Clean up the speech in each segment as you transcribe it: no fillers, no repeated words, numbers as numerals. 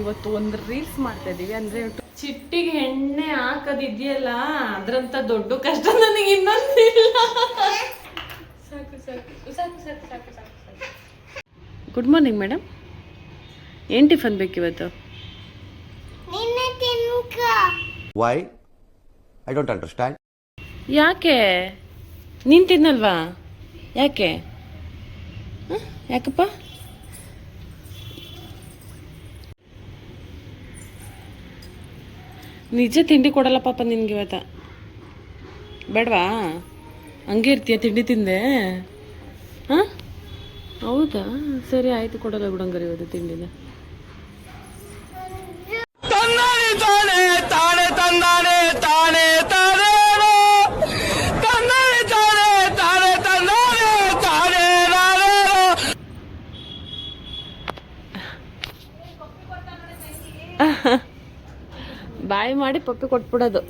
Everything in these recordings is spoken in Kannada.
ಇವತ್ತು ಒಂದು ರೀಲ್ಸ್ ಮಾಡ್ತಾ ಇದೀವಿ ಅಂದ್ರೆ ಚಿಟ್ಟಿಗೆ ಎಣ್ಣೆ ಹಾಕೋದಿದೆಯಲ್ಲ ಅದ್ರಂತ ದೊಡ್ಡ ಕಷ್ಟ ನನಗೆ ಇನ್ನೊಂದಿಲ್ಲ. ಸಾಕು ಸಾಕು ಸಾಕು ಸಾಕು ಸಾಕು ಸಾಕು ಸಾಕು. ಗುಡ್ ಮಾರ್ನಿಂಗ್ ಮೇಡಮ್, ಏನು ಟಿಫನ್ ಬೇಕಿವತ್ತು? Why I don't understand. ಯಾಕೆ ನೀನು ತಿನ್ನಲ್ವಾ? ಯಾಕೆ ಯಾಕಪ್ಪ? ನಿಜ ತಿಂಡಿ ಕೊಡಲ್ಲ ಪಾಪ ನಿನ್ಗೆ ಇವತ್ತ. ಬೇಡವಾ? ಹಂಗೆ ಇರ್ತೀಯ ತಿಂಡಿ ತಿಂದೆ? ಹಾಂ ಹೌದಾ, ಸರಿ ಆಯಿತು, ಕೊಡಲ್ಲ ಬಿಡಂಗಾರೆ ಇವತ್ತು ತಿಂಡಿನ. ಬಾಯಿ ಮಾಡಿ ಪಪ್ಪಿ ಕೊಟ್ಬಿಡೋದು.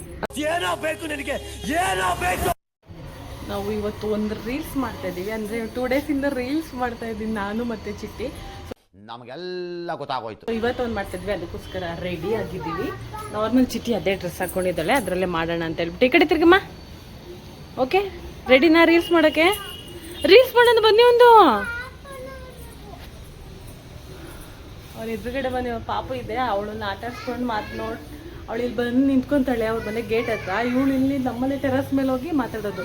ನಾವು ಇವತ್ತು ಒಂದು ರೀಲ್ಸ್ ಮಾಡ್ತಾ ಇದ್ದೀವಿ, ಅಂದರೆ 2 ಡೇಸಿಂದ ರೀಲ್ಸ್ ಮಾಡ್ತಾ ಇದ್ದೀನಿ ನಾನು ಮತ್ತೆ ಚಿಟ್ಟಿ. ನಮಗೆಲ್ಲ ಗೊತ್ತಾಗೋಯ್ತು. ಇವತ್ತು ಒಂದು ಮಾಡ್ತಾ ಇದ್ವಿ, ಅದಕ್ಕೋಸ್ಕರ ರೆಡಿ ಆಗಿದ್ದೀವಿ. ನಾರ್ಮಲ್ ಚಿಟ್ಟಿ ಅದೇ ಡ್ರೆಸ್ ಹಾಕೊಂಡಿದ್ದಾಳೆ, ಅದರಲ್ಲೇ ಮಾಡೋಣ ಅಂತ ಹೇಳ್ಬಿಟ್ಟು. ಈ ಕಡೆ ತಿರ್ಗಮ್ಮ. ಓಕೆ ರೆಡಿನಾ ರೀಲ್ಸ್ ಮಾಡೋಕ್ಕೆ? ರೀಲ್ಸ್ ಮಾಡೋಣ ಬನ್ನಿ. ಒಂದು ಅವ್ರ ಎದುರುಗಡೆ ಬನ್ನಿ, ಪಾಪು ಇದೆ, ಅವಳನ್ನ ಆಟ ಆಡ್ಸ್ಕೊಂಡು ನೋಡಿ ಅವಳು ಇಲ್ಲಿ ಬಂದು ನಿಂತ್ಕೊತಾಳೆ ಅವ್ರ ಮನೆ ಗೇಟ್ ಹತ್ರ. ಇವಳು ಇಲ್ಲಿ ನಮ್ಮನೆ ಟೆರಸ್ ಮೇಲೆ ಹೋಗಿ ಮಾತಾಡೋದು.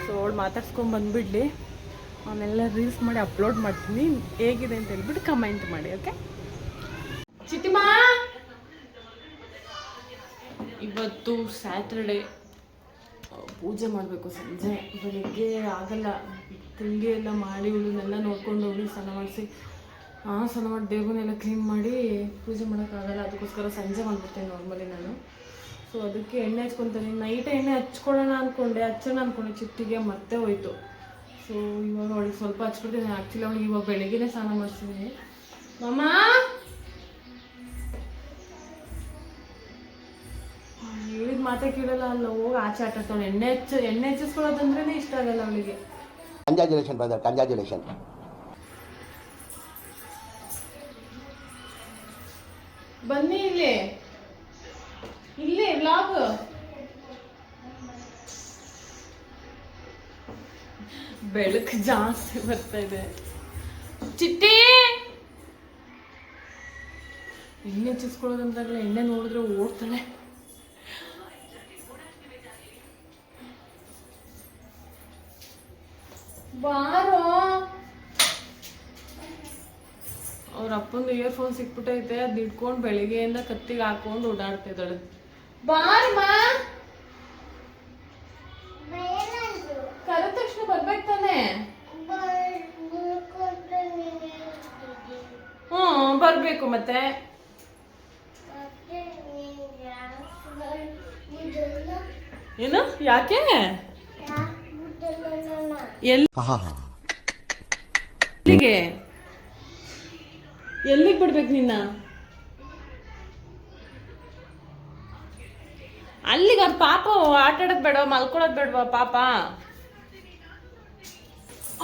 ಸೊ ಅವಳು ಮಾತಾಡ್ಸ್ಕೊಂಡು ಬಂದುಬಿಡ್ಲಿ, ಅವನ್ನೆಲ್ಲ ರೀಲ್ಸ್ ಮಾಡಿ ಅಪ್ಲೋಡ್ ಮಾಡ್ತೀನಿ. ಹೇಗಿದೆ ಅಂತ ಹೇಳ್ಬಿಟ್ಟು ಕಮೆಂಟ್ ಮಾಡಿ. ಓಕೆ ಚಿಟ್ಟಿಮಾ, ಇವತ್ತು ಸ್ಯಾಟರ್ಡೇ, ಪೂಜೆ ಮಾಡಬೇಕು ಸಂಜೆ. ಬೆಳಿಗ್ಗೆ ಆಗಲ್ಲ, ತಿಂಡಿ ಎಲ್ಲ ಮಾಡಿ ಇವಳನ್ನೆಲ್ಲ ನೋಡ್ಕೊಂಡು ಹೋಗಿ ಸ್ನಾನ ಮಾಡಿಸಿ ಸ್ನಾನ ಮಾಡಿ ದೇವನೆಲ್ಲ ಕ್ಲೀನ್ ಮಾಡಿ ಪೂಜೆ ಮಾಡೋಕ್ಕಾಗಲ್ಲ. ಅದಕ್ಕೋಸ್ಕರ ಸಂಜೆ ಮಾಡ್ಬಿಡ್ತೇನೆ ನಾರ್ಮಲಿ ನಾನು. ಸೊ ಅದಕ್ಕೆ ಎಣ್ಣೆ ಹಚ್ಕೊತೀನಿ. ನೈಟ್ ಎಣ್ಣೆ ಹಚ್ಕೊಳ್ಳೋಣ ಅಂದ್ಕೊಂಡೆ, ಹಚ್ಚೋಣ ಅಂದ್ಕೊಂಡೆ, ಚಿಟ್ಟಿಗೆ ಮತ್ತೆ ಹೋಯ್ತು. ಸೊ ಇವಾಗ ಅವಳಿಗೆ ಸ್ವಲ್ಪ ಹಚ್ಕೊಡ್ತೀನಿ. ಆ್ಯಕ್ಚುಲಿ ಅವಳಿಗೆ ಇವಾಗ ಬೆಳಗ್ಗೆನೇ ಸ್ನಾನ ಮಾಡಿಸಿದ್ದೀನಿ. ಮಮ್ಮ ಹೇಳಿದ ಮಾತೇ ಕೇಳಲ್ಲ, ಅಲ್ಲ ಹೋಗಿ ಆಚೆ ಆಟ ಆಡ್ತಾಳೆ. ಎಣ್ಣೆ ಹಚ್ಚಿಸ್ಕೊಳ್ಳೋದಂದ್ರೇ ಇಷ್ಟ ಆಗಲ್ಲ ಅವಳಿಗೆ. Congratulation brother, congratulation. ಬನ್ನಿ ಇಲ್ಲಿ ವ್ಲಾಗ್. ಬೆಳಕು ಜಾಸ್ತಿ ಬರ್ತಾ ಇದೆ. ಚಿಟ್ಟಿ ಎಣ್ಣೆ ಹಚ್ಚಿಸ್ಕೊಳ್ಳೋದಂತಾಗಲ್ಲ, ಎಣ್ಣೆ ನೋಡಿದ್ರೆ ಓಡ್ತಾಳೆ. ಬಾರೋ, ಅವ್ರ ಅಪ್ಪಂದು ಇಯರ್ಫೋನ್ ಸಿಕ್ಬಿಟ್ಟೈತೆ, ಅದು ಇಟ್ಕೊಂಡು ಬೆಳಿಗ್ಗೆಯಿಂದ ಕತ್ತಿಗೆ ಹಾಕೊಂಡು ಓಡಾಡ್ತಾ ಇದ್ದಾಳೆ. ಬಾರಮ್ಮ, ಕರೆದ ತಕ್ಷಣ ಬರ್ಬೇಕು ತಾನೆ? ಬರ್ಬೇಕು ಮತ್ತೆ. ಏನು ಯಾಕೆ? ಎಲ್ಲಿಗೆ ಬಿಡ್ಬೇಕು ನಿನ್ನ? ಅಲ್ಲಿಗೆ. ಅವ್ರ ಪಾಪ ಆಟ ಆಡೋದು ಬೇಡ, ಮಲ್ಕೊಳ್ಳೋದು ಬೇಡವಾ ಪಾಪ?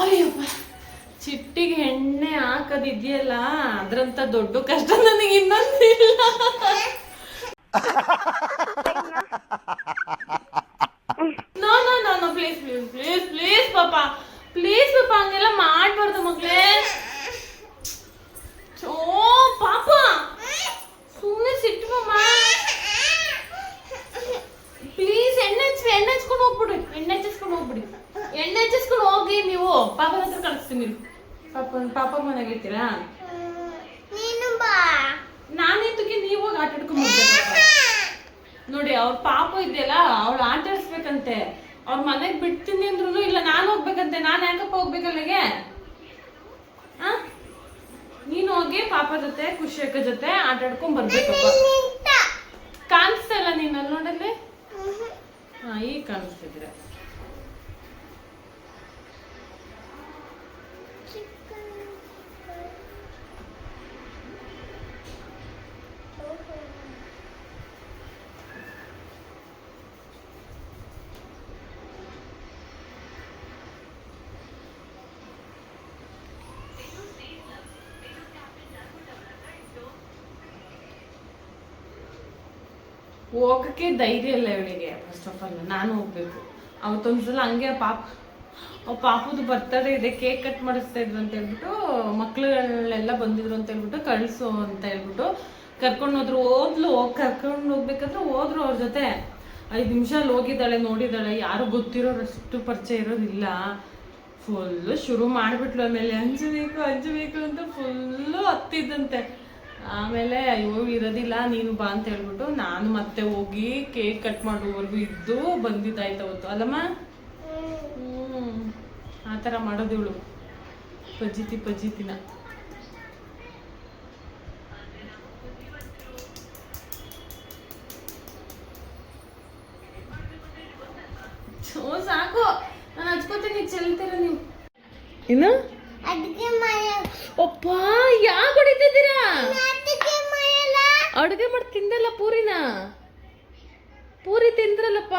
ಅಯ್ಯಪ್ಪ, ಚಿಟ್ಟಿಗೆ ಎಣ್ಣೆ ಹಾಕೋದಿದೆಯಲ್ಲ ಅದ್ರಂತ ದೊಡ್ಡ ಕಷ್ಟ ನನಗೆ ಇನ್ನೊಂದಿಲ್ಲ. No no no no, please please please please ಪಾಪ, ಪ್ಲೀಸ್ ಪಾಪ, ಹಂಗೆಲ್ಲ ಮಾಡಬಾರ್ದು ಮಗಳೇ. ಓ ಪಾಪ, ಸುಮ್ಮನೆ ಸಿಟ್ಟುಮ್ಮ. ಪ್ಲೀಸ್ ಎಣ್ಣೆ ಹಚ್ಕೊಂಡು ಹೋಗ್ಬಿಡಿ, ಎಣ್ಣೆ ಹಚ್ಚಿಸ್ಕೊಂಡು ಹೋಗಿ. ನೀವು ಪಾಪನ ಹತ್ರ ಕಳಿಸ್ತೀನಿ. ಪಾಪ ಮನೆಗೆ ಇರ್ತೀರಾ? ನಾನೇತಕ್ಕೆ ನೀವು ಹೋಗಿ ಆಟ ಆಡ್ಕೊಂಡು ನೋಡಿ. ಅವ್ರ ಪಾಪ ಇದೆಯಲ್ಲ, ಅವ್ಳು ಆಟ ಆಡಿಸ್ಬೇಕಂತೆ. ಅವ್ರ ಮನೆಗೆ ಬಿಡ್ತೀನಿ ಅಂದ್ರೂ ಇಲ್ಲ, ನಾನು ಹೋಗ್ಬೇಕಂತೆ. ನಾನು ಯಾಕಪ್ಪ ಹೋಗ್ಬೇಕಲ್ಲಿಗೆ? ನೀನು ಹೋಗಿ ಪಾಪ ಜೊತೆ, ಖುಷಿ ಅಕ್ಕ ಜೊತೆ ಆಟ ಆಡ್ಕೊಂಡ್ ಬರ್ಬೇಕಪ್ಪ. ಕಾಣಿಸ್ತಾ ಇಲ್ಲ ನೀನು ಅಲ್ಲಿ ನೋಡಲ್ಲಿ? ಈಗ ಕಾಣಿಸ್ತಿದ್ರೆ. ಹೋಗಕ್ಕೆ ಧೈರ್ಯ ಇಲ್ಲ ಇವಳಿಗೆ. ಫಸ್ಟ್ ಆಫ್ ಆಲ್ ನಾನು ಹೋಗ್ಬೇಕು. ಅವತ್ತೊಂದ್ಸಲ ಹಂಗೆ ಪಾಪುದು ಬರ್ತಡೇ ಇದೆ, ಕೇಕ್ ಕಟ್ ಮಾಡಿಸ್ತಾ ಇದ್ರು ಅಂತ ಹೇಳ್ಬಿಟ್ಟು, ಮಕ್ಳುಗಳೆಲ್ಲ ಬಂದಿದ್ರು ಅಂತ ಹೇಳ್ಬಿಟ್ಟು ಕಳ್ಸು ಅಂತ ಹೇಳ್ಬಿಟ್ಟು ಕರ್ಕೊಂಡು ಹೋದ್ರು. ಕರ್ಕೊಂಡು ಹೋಗ್ಬೇಕಾದ್ರೆ ಹೋದ್ರು ಅವ್ರ ಜೊತೆ. 5 ನಿಮಿಷ ಅಲ್ಲಿ ಹೋಗಿದ್ದಾಳೆ, ನೋಡಿದ್ದಾಳೆ, ಯಾರು ಗೊತ್ತಿರೋರಷ್ಟು ಪರಿಚಯ ಇರೋದಿಲ್ಲ. ಫುಲ್ಲು ಶುರು ಮಾಡಿಬಿಟ್ಲು. ಆಮೇಲೆ ಹಂಚಬೇಕು ಅಂತ ಫುಲ್ಲು ಹತ್ತಿದ್ದಂತೆ. ಆಮೇಲೆ ಅಯ್ಯೋ ಇರೋದಿಲ್ಲ ನೀನು ಬಾ ಅಂತ ಹೇಳ್ಬಿಟ್ಟು ನಾನು ಮತ್ತೆ ಹೋಗಿ ಕೇಕ್ ಕಟ್ ಮಾಡುವವರೆಗೂ ಇದ್ದು ಬಂದಿದ್ದಾಯ್ತು ಅವತ್ತು ಅಲ್ಲಮ್ಮ. ಆ ಥರ ಮಾಡೋದು ಇವಳು ಪಜ್ಜಿತಿನ. ಸಾಕು, ನಾನು ಹಚ್ಕೋತೀನಿ, ಚೆಲ್ತೀರ ನೀವು. ಇನ್ನು ಅಪ್ಪ ಯಾಕೆ ಹೊಡಿತಿದ್ದೀರಾ? ಅಡುಗೆ ಮಾಡಿ ತಿಂದಲ್ಲ ಪೂರಿ ತಿಂದ್ರಲ್ಲಪ್ಪ.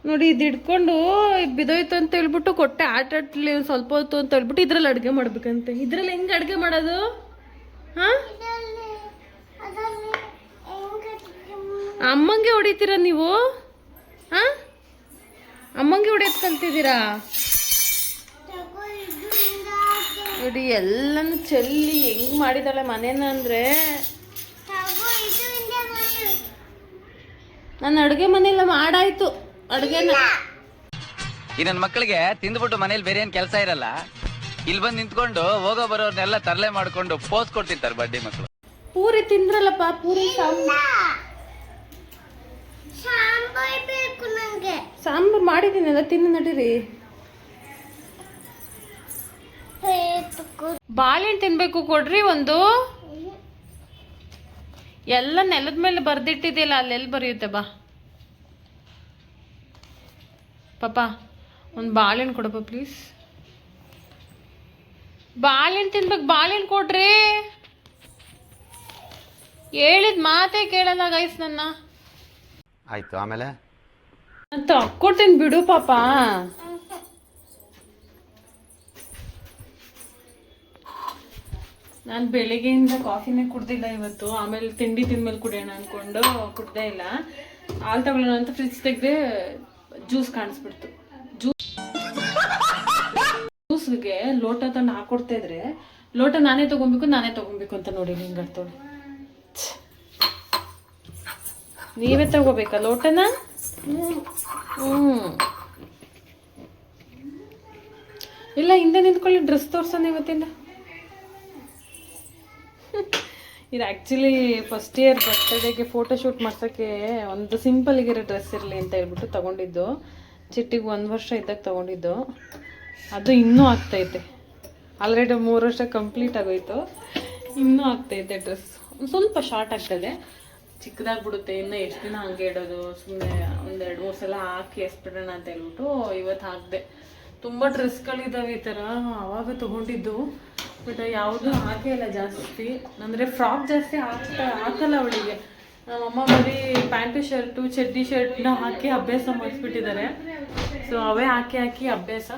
ನೋಡಿ ಇದು ಹಿಡ್ಕೊಂಡು ಬಿದೋಯ್ತು ಅಂತ ಹೇಳ್ಬಿಟ್ಟು ಕೊಟ್ಟೆ, ಆಟಾಡ್ಲಿ ಸ್ವಲ್ಪ ಹೊತ್ತು ಅಂತ ಹೇಳ್ಬಿಟ್ಟು ಇದ್ರಲ್ಲಿ ಅಡುಗೆ ಮಾಡ್ಬೇಕಂತೆ. ಇದ್ರಲ್ಲಿ ಹೆಂಗೆ ಅಡುಗೆ ಮಾಡೋದು? ಹಾಂ, ಅಮ್ಮಂಗೆ ಹೊಡಿತೀರಾ ನೀವು? ಹಾಂ, ಅಮ್ಮಂಗೆ ಹೊಡಿಯೋದು ಕಲ್ತಿದ್ದೀರಾ? ನೋಡಿ ಎಲ್ಲನೂ ಚೆಲ್ಲಿ ಹೆಂಗ್ ಮಾಡಿದಾಳೆ ಮನೇನ ಅಂದ್ರೆ. ನಾನು ಅಡುಗೆ ಮನೆಯೆಲ್ಲ ಮಾಡಾಯ್ತು. ಅಡುಗೆನ ಈ ನನ್ನ ಮಕ್ಕಳಿಗೆ ತಿಂದ್ಬಿಟ್ಟು ಮನೇಲಿ ಬೇರೆ ಏನ್ ಕೆಲಸ ಇರಲ್ಲ, ಇಲ್ಲಿ ಬಂದು ನಿಂತ್ಕೊಂಡು ಹೋಗೋ ಬರೋರ್ನೆಲ್ಲ ತರಲೆ ಮಾಡ್ಕೊಂಡು ಪೋಸ್ ಕೊಡ್ತಿರ್ತಾರೆ ಬಡ್ಡಿ ಮಕ್ಕಳು. ಪೂರಿ ತಿಂದ್ರಲ್ಲಪ್ಪ, ಪೂರಿ ಸಾಂಬಾರ್ ಮಾಡಿದ್ದೀನಲ್ಲ, ತಿನ್ನು ನಡೀರಿ. ಬಾಳೆಹಣ್ಣು ತಿನ್ಬೇಕು, ಕೊಡ್ರಿ ಒಂದು. ಎಲ್ಲ ನೆಲದ ಮೇಲೆ ಬರ್ದಿಟ್ಟಿದೆಯಲ್ಲ, ಅಲ್ಲೆಲ್ಲಿ ಬರೆಯುತ್ತೆ ಬಾ ಪಾಪ. ಒಂದು ಬಾಳೆಹಣ್ಣು ಕೊಡಪ್ಪ ಪ್ಲೀಸ್. ಬಾಳೆಹಣ್ಣು ತಿನ್ಬೇಕು, ಬಾಳೆಹಣ್ಣು ಕೊಡ್ರಿ. ಹೇಳಿದ ಮಾತೇ ಕೇಳಲ್ಲ ಗೈಸ್ ನನ್ನ. ಆಯ್ತು, ಆಮೇಲೆ ತಕ್ಕೊಡ್ತೀನಿ ಬಿಡು ಪಾಪ. ನಾನು ಬೆಳಿಗ್ಗೆಯಿಂದ ಕಾಫಿನೇ ಕುಡ್ದಿಲ್ಲ ಇವತ್ತು. ಆಮೇಲೆ ತಿಂಡಿ ತಿಂದ್ಮೇಲೆ ಕುಡಿಯೋಣ ಅಂದ್ಕೊಂಡು ಕುಡ್ದೇ ಇಲ್ಲ. ಹಾಲು ತಗೊಳ್ಳೋಣ ಅಂತ ಫ್ರಿಜ್ ತೆಗೆದೆ, ಜ್ಯೂಸ್ ಕಾಣಿಸ್ಬಿಡ್ತು. ಜ್ಯೂಸ್ಗೆ ಲೋಟ ತಂದು ಹಾಕೊಡ್ತಾ ಇದ್ರೆ, ಲೋಟ ನಾನೇ ತಗೊಬೇಕು ಅಂತ ನೋಡಿ ಹಿಂಗೆ ಅರ್ಥೋಳಿ. ನೀವೇ ತಗೋಬೇಕಾ ಲೋಟನ? ಇಲ್ಲ, ಹಿಂದೆ ನಿಂತ್ಕೊಳ್ಳಿ, ಡ್ರೆಸ್ ತೋರ್ಸೋಣ ಇವತ್ತಿಂದ. ಇದು ಆ್ಯಕ್ಚುಲಿ ಫಸ್ಟ್ ಇಯರ್ ಬರ್ತ್ಡೇಗೆ ಫೋಟೋ ಶೂಟ್ ಮಾಡ್ಸೋಕ್ಕೆ ಒಂದು ಸಿಂಪಲ್ಗಿರೋ ಡ್ರೆಸ್ ಇರಲಿ ಅಂತ ಹೇಳ್ಬಿಟ್ಟು ತೊಗೊಂಡಿದ್ದು. ಚಿಟ್ಟಿಗೆ 1 ವರ್ಷ ಇದ್ದಾಗ ತೊಗೊಂಡಿದ್ದು. ಅದು ಇನ್ನೂ ಆಗ್ತೈತೆ. ಆಲ್ರೆಡಿ 3 ವರ್ಷ ಕಂಪ್ಲೀಟ್ ಆಗೋಯ್ತು, ಇನ್ನೂ ಆಗ್ತೈತೆ ಡ್ರೆಸ್. ಸ್ವಲ್ಪ ಶಾರ್ಟ್ ಆಗ್ತದೆ, ಚಿಕ್ಕದಾಗ್ಬಿಡುತ್ತೆ. ಇನ್ನು ಎಷ್ಟು ದಿನ ಹಂಗೆ ಇಡೋದು, ಸುಮ್ಮನೆ 1-2-3 ಸಲ ಹಾಕಿ ಎಸ್ಬಿಡೋಣ ಅಂತ ಹೇಳ್ಬಿಟ್ಟು ಇವತ್ತು ಹಾಕಿದೆ. ತುಂಬ ಡ್ರೆಸ್ಗಳಿದ್ದಾವೆ ಈ ಥರ, ಆವಾಗ ತೊಗೊಂಡಿದ್ದು. ಬಟ್ ಯಾವುದು ಹಾಕೇ ಇಲ್ಲ ಜಾಸ್ತಿ. ಅಂದರೆ ಫ್ರಾಕ್ ಜಾಸ್ತಿ ಹಾಕಲ್ಲ ಅವಳಿಗೆ. ನಮ್ಮಮ್ಮ ಬರೀ ಪ್ಯಾಂಟು ಶರ್ಟು ಚಡ್ಡಿ ಶರ್ಟ್ನ ಹಾಕಿ ಅಭ್ಯಾಸ ಮಾಡಿಸ್ಬಿಟ್ಟಿದ್ದಾರೆ. ಸೊ ಅವೇ ಹಾಕಿ ಅಭ್ಯಾಸ.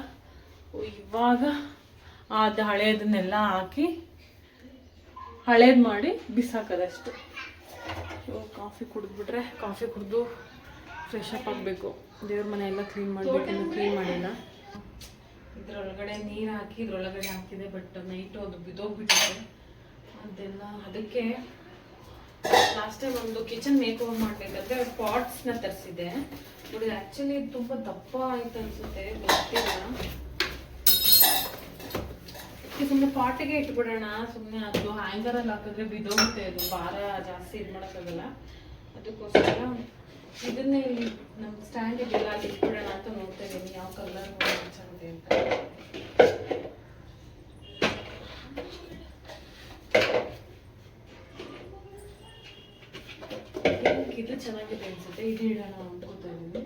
ಇವಾಗ ಅದು ಹಳೇದನ್ನೆಲ್ಲ ಹಾಕಿ ಹಳೇದು ಮಾಡಿ ಬಿಸಾಕೋದಷ್ಟು. ಸೊ ಕಾಫಿ ಕುಡಿದ್ಬಿಟ್ರೆ, ಕಾಫಿ ಕುಡಿದು ಫ್ರೆಶ್ ಅಪ್ ಆಗಬೇಕು. ದೇವ್ರ ಮನೆ ಎಲ್ಲ ಕ್ಲೀನ್ ಮಾಡಬೇಕು, ಇನ್ನೂ ಕ್ಲೀನ್ ಮಾಡಿಲ್ಲ. ಇದ್ರೊಳಗಡೆ ನೀರು ಹಾಕಿ ಇದ್ರೊಳಗಡೆ ಹಾಕಿದೆ, ಬಟ್ ನೈಟು ಅದು ಬಿದ್ದೋಗ್ಬಿಟ್ಟಿದೆ ಅದೆಲ್ಲ. ಅದಕ್ಕೆ ಲಾಸ್ಟ್ ಟೈಮ್ ಒಂದು ಕಿಚನ್ ಮೇಕ್ ಓವರ್ ಮಾಡಬೇಕಾದ್ರೆ ಪಾಟ್ಸ್ನ ತರಿಸಿದೆ. ನೋಡಿ ಆ್ಯಕ್ಚುಲಿ ತುಂಬ ದಪ್ಪ ಆಯ್ತು ಅನಿಸುತ್ತೆ, ಗೊತ್ತಿಲ್ಲ. ಸುಮ್ಮನೆ ಪಾಟಿಗೆ ಇಟ್ಬಿಡೋಣ, ಸುಮ್ಮನೆ ಅದು ಹ್ಯಾಂಗರಲ್ಲಿ ಹಾಕಿದ್ರೆ ಬಿದ್ದೋಗುತ್ತೆ, ಅದು ಭಾರ ಜಾಸ್ತಿ ಇದು ಮಾಡೋಕ್ಕಾಗಲ್ಲ. ಅದಕ್ಕೋಸ್ಕರ ಇದನ್ನೇ ನಮ್ಮ ಸ್ಟ್ಯಾಂಡ್ ಇದೆಲ್ಲ ಅಲ್ಲಿ ಇಟ್ಬಿಡೋಣ ಅಂತ ನೋಡ್ತಾ ಇದ್ದೀನಿ, ಯಾವ ಕಲರ್ ಚೆನ್ನಾಗಿದೆ ಅಂತ. ಇದು ಚೆನ್ನಾಗಿದೆ ಅನ್ಸುತ್ತೆ, ಇದು ಇಡೋಣ ಅನ್ಕೋತಾ ಇದ್ದೀನಿ.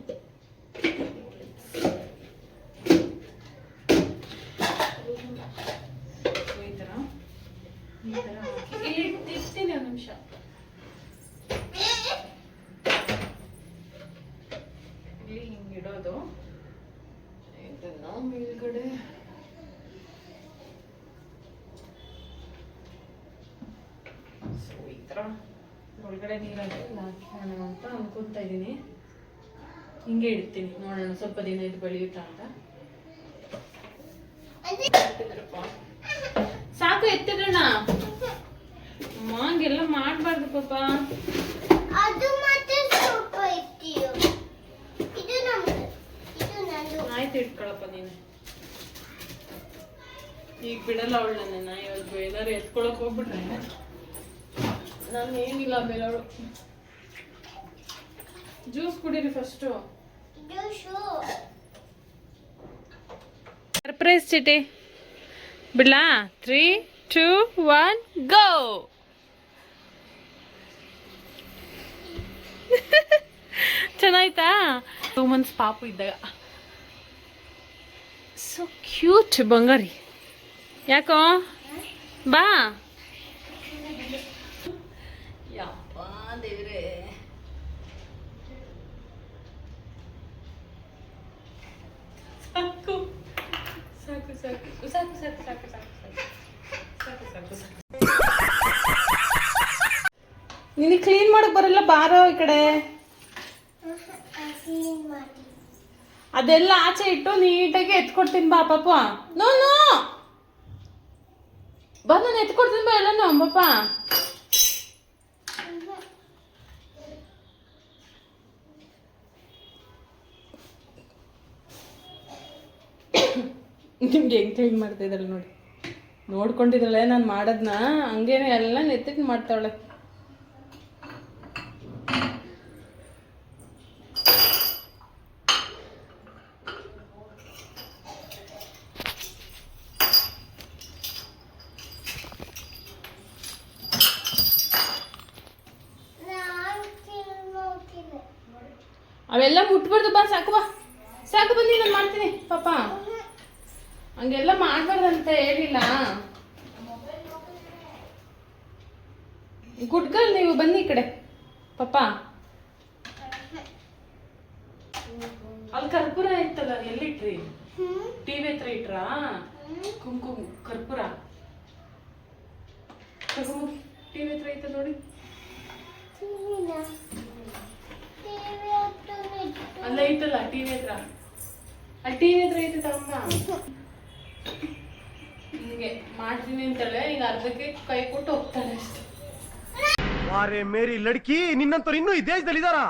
ಈ ಥರ ಹಾಕಿ ಇಲ್ಲಿ ಇರ್ತೀನಿ 1 ನಿಮಿಷ. ಇಲ್ಲಿ ಹಿಂಗಿಡೋದು, ಇದನ್ನ ಮೇಲ್ಗಡೆ ಸೊ ಈ ಥರ ಒಳಗಡೆ ನೀರಲ್ಲಿ ಹಾಕೋಣ ಅಂತ ಅನ್ಕೊತಾ ಇದ್ದೀನಿ. ಹಿಂಗೆ ಇಡ್ತೀನಿ, ನೋಡೋಣ ಸ್ವಲ್ಪ ದಿನ ಇದು ಬೆಳೆಯುತ್ತಾ ಅಂತ. ಸಾಕು ಎತ್ತಿಡೋಣ. ಹಂಗೆಲ್ಲ ಮಾಡಬಾರ್ದು ಪಾಪ. ಆಯ್ತು ಇಟ್ಕೊಳಪ್ಪ ನೀನು. ಈಗ ಬಿಡಲ್ಲ ಅವಳು ನನ್ನ. ಇವತ್ತು ಏನಾರು ಎತ್ಕೊಳಕ್ ಹೋಗ್ಬಿಟ್ರೆ ನಾನು ಏನಿಲ್ಲ ಬೇರೆಯವಳು. ಜ್ಯೂಸ್ ಕುಡೀರಿ ಫಸ್ಟು. ಸರ್ಪ್ರೈಸ್ ಚಿಟಿ ಬಿಡ್ಲಾ? 3, 2, 1 ಗೋ. ಚೆನ್ನಾಯ್ತಾ? 2 months ಪಾಪು ಇದ್ದಾಗ. ಸೊ ಕ್ಯೂಟ್ ಬಂಗಾರಿ. ಯಾಕೋ ಬಾ. ಯಪ್ಪ ದೇವ್ರೆ. ಸಾಕು ಸಾಕು ಸಾಕು ಸಾಕು ಸಾಕು ಸಾಕು ಸಾಕು ಸಾಕು ಸಾಕು. ನಿನಗೆ ಕ್ಲೀನ್ ಮಾಡಕ್ ಬರಲ್ಲ, ಬಾರೋ ಈ ಕಡೆ. ಅದೆಲ್ಲ ಆಚೆ ಇಟ್ಟು ನೀಟಾಗಿ ಎತ್ಕೊಡ್ತೀನಿ ಬಾ ಪಾಪ. ನೋ ನೋ ಬಾ, ನಾನು ಎತ್ಕೊಡ್ತೀನಿ ಬಾ ಎಲ್ಲನೂ ಪಾಪ. ನಿಮ್ಗೆ ಹೆಂಗೆ ಕ್ಲೀನ್ ಮಾಡ್ತಾ ಇದ್ದಾಳೆ ನೋಡಿ. ನೋಡ್ಕೊಂಡಿದ್ದಾಳೆ ನಾನು ಮಾಡೋದನ್ನ. ಹಂಗೇನೆ ಎಲ್ಲ ನೆತ್ತಿಟ್ಟು ಮಾಡ್ತಾವಳೆ. ಅವೆಲ್ಲ ಮುಟ್ಬಾರ್ದು ಬಾ. ಸಾಕು ಬಾ, ಸಾಕು ಬನ್ನಿ, ನಾನು ಮಾಡ್ತೀನಿ ಪಾಪ. ಹಂಗೆಲ್ಲ ಮಾಡ್ಬಾರ್ದಂತ ಹೇಳಿಲ್ಲ. ಗುಡ್ಗಲ್ ನೀವು ಬನ್ನಿ ಈ ಕಡೆ ಪಾಪ. ಅಲ್ಲಿ ಕರ್ಪೂರ ಇತ್ತಲ್ಲ, ಎಲ್ಲಿಟ್ರಿ? ಟಿವಿ ಹತ್ರ ಇಟ್ರಾ? ಕುಂಕುಮ ಕರ್ಪೂರ ಟಿವಿ ಹತ್ರ ಐತ ನೋಡಿ. ಅಲ್ಲ ಐತಲ್ಲ ಟಿವಿ ಹತ್ರ. ಅಲ್ಲಿ ಟಿವಿ ಹತ್ರ ಐತೆ ತಮ್ಮ. ಹಿಂಗೆ ಮಾಡ್ತೀನಿ ಅಂತಾಳೆ. ಈಗ ಅರ್ಧಕ್ಕೆ ಕೈ ಕೊಟ್ಟು ಹೋಗ್ತಾಳೆ ಅಷ್ಟೆ. ವಾರೆ ಮೇರಿ ಲಡ್ಕಿ, ನಿನ್ನಂತವ್ರು ಇನ್ನೂ ಈ ದೇಶದಲ್ಲಿ ಇದಾರಾ?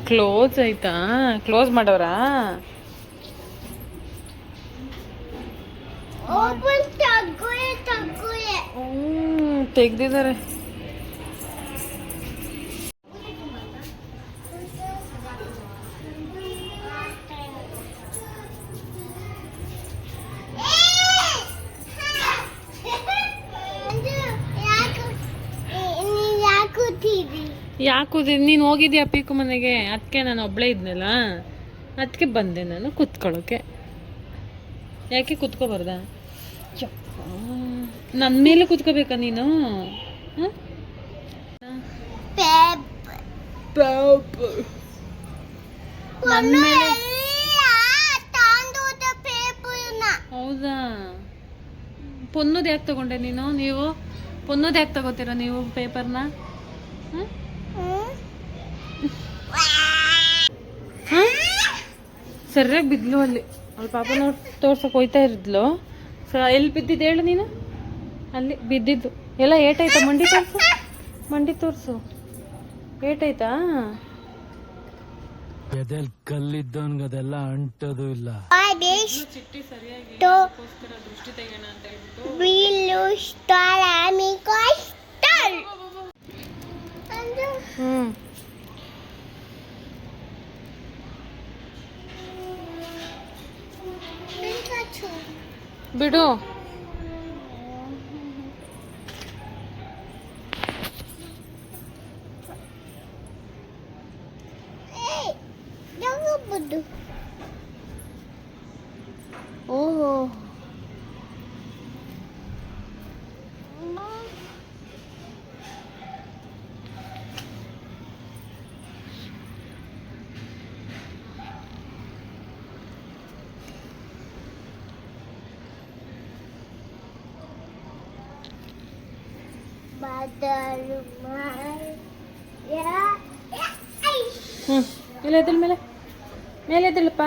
ಕ್ಲೋಸ್ ಆಯ್ತಾ? ಕ್ಲೋಸ್ ಮಾಡೋರಾ? ತೆಗ್ದಿದ್ದಾರೆ. ಯಾಕೆ ನೀನು ಹೋಗಿದ್ಯಾ ಪೀಕು ಮನೆಗೆ? ಅದಕ್ಕೆ ನಾನು ಒಬ್ಬಳೇ ಇದ್ನಲ್ಲ, ಅದಕ್ಕೆ ಬಂದೆ ನಾನು ಕುತ್ಕೊಳ್ಳೋಕೆ. ಯಾಕೆ ಕುತ್ಕೋಬಾರ್ದ? ನನ್ನ ಮೇಲೆ ಕುತ್ಕೋಬೇಕಾ ನೀನು? ಹೌದಾ? ಪೊನ್ನೋದು ಯಾಕೆ ತಗೊಂಡೆ ನೀನು? ನೀವು ಪೊನ್ನೋದು ಯಾಕೆ ತಗೋತೀರ ನೀವು ಪೇಪರ್ನ? ಸರಿಯಾಗಿ ಬಿದ್ಲು ಅಲ್ಲಿ. ಅಲ್ಲಿ ಪಾಪ ನೋಡಿ ತೋರ್ಸಕ್ಕೆ ಹೋಯ್ತಾ ಇರಿದ್ಲು. ಎಲ್ಲಿ ಬಿದ್ದಿದ್ದು ಹೇಳು ನೀನು? ಅಲ್ಲಿ ಬಿದ್ದಿದ್ದು ಎಲ್ಲ ಏಟಾಯ್ತಾ? ಮಂಡಿ ತೋರಿಸು, ಮಂಡಿ ತೋರಿಸು. ಏಟಾಯ್ತಾ? ಎದೆಲ್ ಕಲ್ಲಿದ್ದವನ್ಗದೆಲ್ಲ ಅಂಟೋದು ಇಲ್ಲ. ಚಿಟ್ಟಿ ಸರಿಯಾಗಿ ಅದಕ್ಕೋಸ್ಕರ ದೃಷ್ಟಿ ತೆಗೋಣ ಅಂತ ಹೇಳ್ಬಿಟ್ಟು ಬಿಡು. ಓಹೋ ಇಲ್ಲ ಎದ್ದಳ ಮೇಲೆ ಎದ್ದಳಪ್ಪ,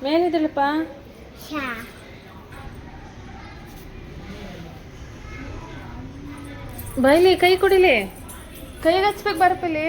ಮೇಲೆ ಎದ್ದಳಪ್ಪ. ಬೈಲಿ ಕೈ ಕೊಡಿಲಿ, ಕೈಗೆ ಹಚ್ಬೇಕು ಬರಪ್ಪಲ್ಲಿ.